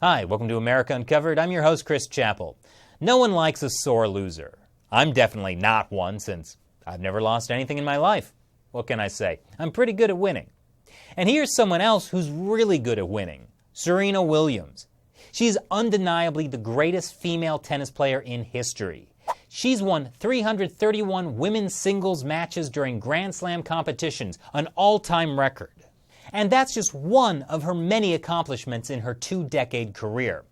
Hi, welcome to America Uncovered. I'm your host, Chris Chappell. No one likes a sore loser. I'm definitely not one since I've never lost anything in my life. What can I say? I'm pretty good at winning. And here's someone else who's really good at winning. Serena Williams. She's undeniably the greatest female tennis player in history. She's won 331 women's singles matches during Grand Slam competitions, an all-time record. And that's just one of her many accomplishments in her two-decade career.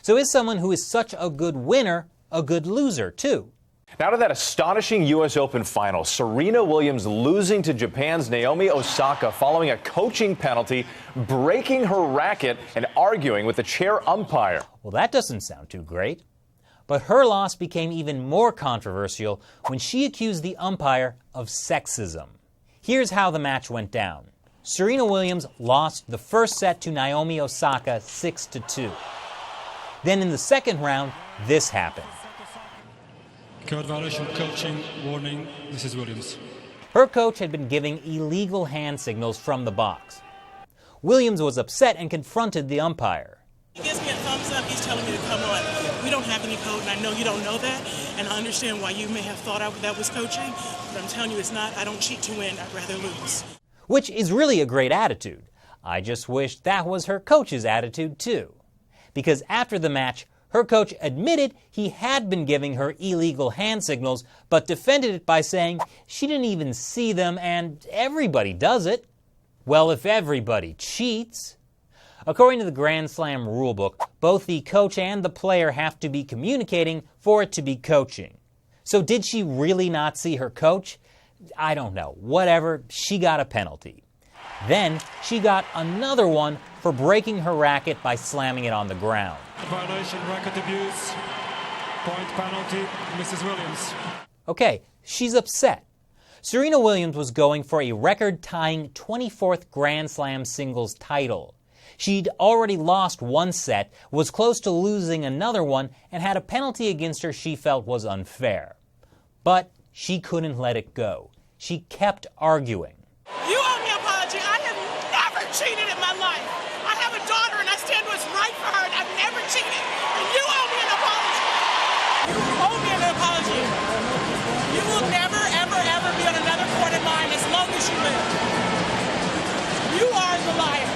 So is someone who is such a good winner a good loser, too? Now to that astonishing U.S. Open final. Serena Williams losing to Japan's Naomi Osaka following a coaching penalty, breaking her racket, and arguing with the chair umpire. Well, that doesn't sound too great. But her loss became even more controversial when she accused the umpire of sexism. Here's how the match went down. Serena Williams lost the first set to Naomi Osaka 6-2. Then in the second round, this happened. Code violation, coaching, warning, this is Williams. Her coach had been giving illegal hand signals from the box. Williams was upset and confronted the umpire. He gives me a thumbs up, he's telling me to come on. We don't have any code, and I know you don't know that, and I understand why you may have thought that was coaching, but I'm telling you it's not. I don't cheat to win, I'd rather lose. Which is really a great attitude. I just wish that was her coach's attitude too. Because after the match, her coach admitted he had been giving her illegal hand signals, but defended it by saying she didn't even see them and everybody does it. Well, if everybody cheats. According to the Grand Slam rulebook, both the coach and the player have to be communicating for it to be coaching. So did she really not see her coach? I don't know. Whatever, she got a penalty. Then she got another one for breaking her racket by slamming it on the ground. Violation, racket abuse, point penalty, Mrs. Williams. Okay, she's upset. Serena Williams was going for a record-tying 24th Grand Slam singles title. She'd already lost one set, was close to losing another one, and had a penalty against her she felt was unfair. But she couldn't let it go. She kept arguing. You owe me an apology. I have never cheated in my life. I have a daughter and I stand what's right for her and I've never cheated. And you owe me an apology. You owe me an apology. You will never, ever, ever be on another court of mine as long as you live. You are the liar.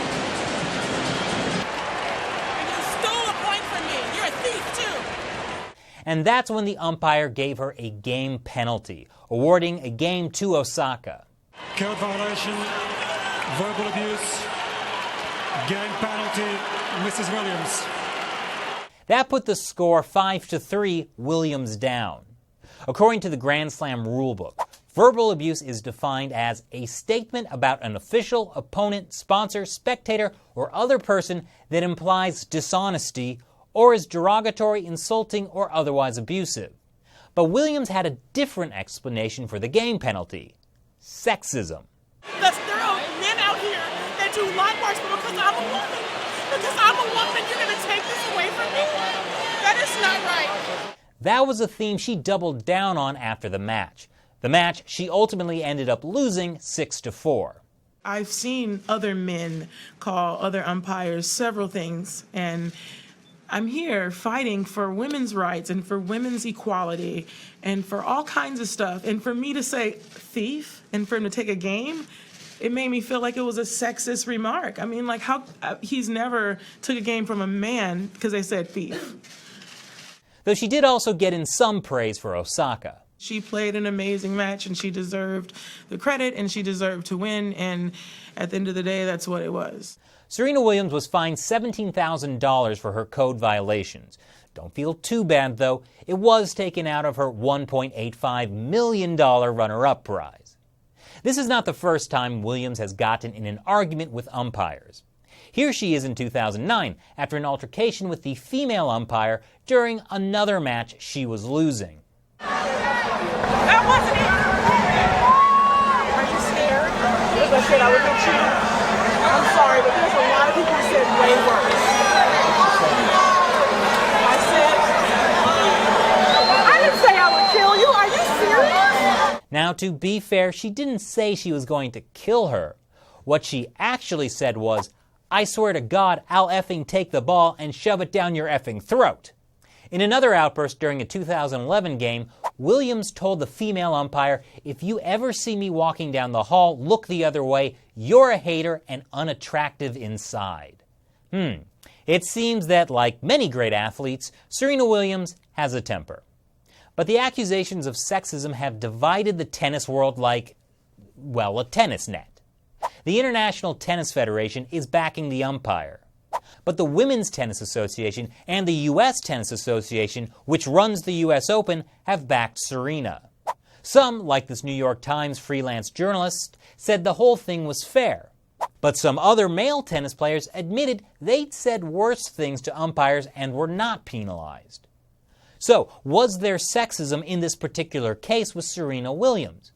And you stole a point from me. You're a thief too. And that's when the umpire gave her a game penalty, awarding a game to Osaka. Code violation, verbal abuse, game penalty, Mrs. Williams. That put the score 5-3, Williams down. According to the Grand Slam rulebook, verbal abuse is defined as a statement about an official, opponent, sponsor, spectator, or other person that implies dishonesty or is derogatory, insulting, or otherwise abusive. But Williams had a different explanation for the game penalty. Sexism. There are men out here that do lot worse, but because I'm a woman. Because I'm a woman, you're going to take this away from me? That is not right. That was a theme she doubled down on after the match. The match she ultimately ended up losing 6-4. I've seen other men call other umpires several things, and I'm here fighting for women's rights and for women's equality and for all kinds of stuff. And for me to say thief and for him to take a game, it made me feel like it was a sexist remark. I mean, like how he's never took a game from a man because they said thief. Though she did also get in some praise for Osaka. She played an amazing match and she deserved the credit and she deserved to win. And at the end of the day, that's what it was. Serena Williams was fined $17,000 for her code violations. Don't feel too bad, though. It was taken out of her $1.85 million runner-up prize. This is not the first time Williams has gotten in an argument with umpires. Here she is in 2009, after an altercation with the female umpire during another match she was losing. That wasn't it. Are you scared? As I said, I would hit you. I'm sorry, but there's a lot of people who said way worse. I didn't say I would kill you. Are you serious? Now, to be fair, she didn't say she was going to kill her. What she actually said was, I swear to God, I'll effing take the ball and shove it down your effing throat. In another outburst during a 2011 game, Williams told the female umpire, if you ever see me walking down the hall, look the other way. You're a hater and unattractive inside. It seems that, like many great athletes, Serena Williams has a temper. But the accusations of sexism have divided the tennis world like, well, a tennis net. The International Tennis Federation is backing the umpire. But the Women's Tennis Association and the U.S. Tennis Association, which runs the U.S. Open, have backed Serena. Some, like this New York Times freelance journalist, said the whole thing was fair. But some other male tennis players admitted they'd said worse things to umpires and were not penalized. So, was there sexism in this particular case with Serena Williams?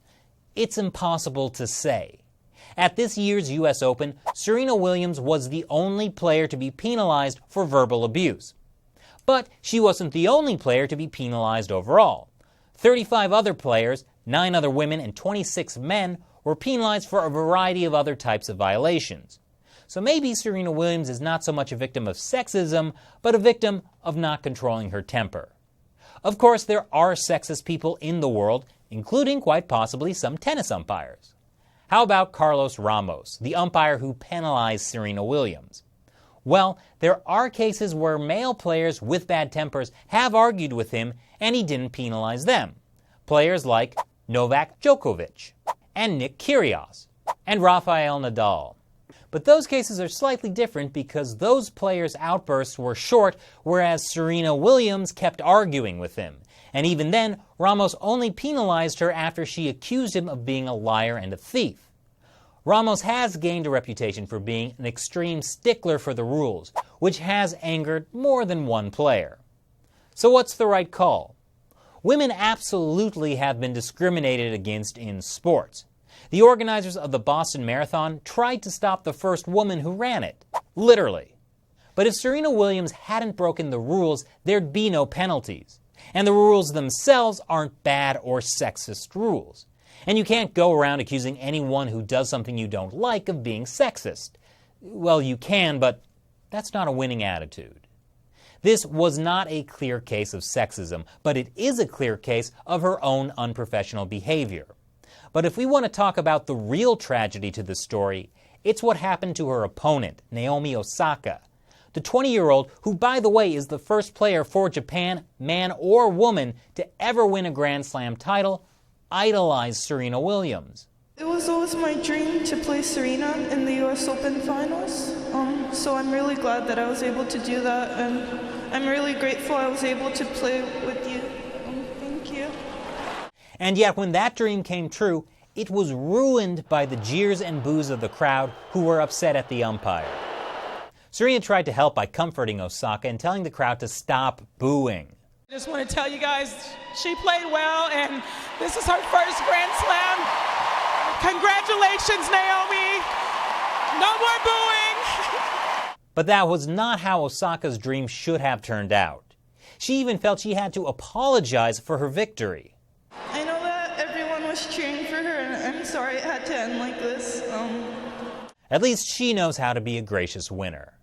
It's impossible to say. At this year's U.S. Open, Serena Williams was the only player to be penalized for verbal abuse. But she wasn't the only player to be penalized overall. 35 other players, 9 other women, and 26 men were penalized for a variety of other types of violations. So maybe Serena Williams is not so much a victim of sexism, but a victim of not controlling her temper. Of course, there are sexist people in the world, including quite possibly some tennis umpires. How about Carlos Ramos, the umpire who penalized Serena Williams? Well, there are cases where male players with bad tempers have argued with him and he didn't penalize them. Players like Novak Djokovic and Nick Kyrgios and Rafael Nadal. But those cases are slightly different because those players' outbursts were short, whereas Serena Williams kept arguing with him. And even then, Ramos only penalized her after she accused him of being a liar and a thief. Ramos has gained a reputation for being an extreme stickler for the rules, which has angered more than one player. So what's the right call? Women absolutely have been discriminated against in sports. The organizers of the Boston Marathon tried to stop the first woman who ran it. Literally. But if Serena Williams hadn't broken the rules, there'd be no penalties. And the rules themselves aren't bad or sexist rules. And you can't go around accusing anyone who does something you don't like of being sexist. Well, you can, but that's not a winning attitude. This was not a clear case of sexism, but it is a clear case of her own unprofessional behavior. But if we want to talk about the real tragedy to the story, it's what happened to her opponent, Naomi Osaka. The 20-year-old, who by the way is the first player for Japan, man or woman, to ever win a Grand Slam title, idolized Serena Williams. It was always my dream to play Serena in the U.S. Open finals, so I'm really glad that I was able to do that, and I'm really grateful I was able to play with you. Thank you. And yet when that dream came true, it was ruined by the jeers and boos of the crowd who were upset at the umpire. Serena tried to help by comforting Osaka and telling the crowd to stop booing. I just want to tell you guys, she played well, and this is her first Grand Slam. Congratulations, Naomi. No more booing. But that was not how Osaka's dream should have turned out. She even felt she had to apologize for her victory. I know that everyone was cheering for her, and I'm sorry it had to end like this. At least she knows how to be a gracious winner.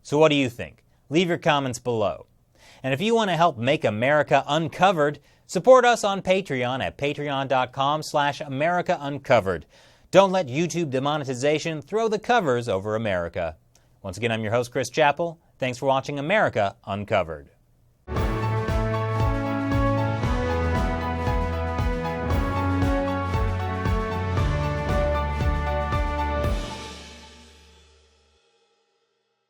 So what do you think? Leave your comments below. And if you want to help make America Uncovered, support us on Patreon at patreon.com/America Uncovered. Don't let YouTube demonetization throw the covers over America. Once again, I'm your host, Chris Chappell. Thanks for watching America Uncovered.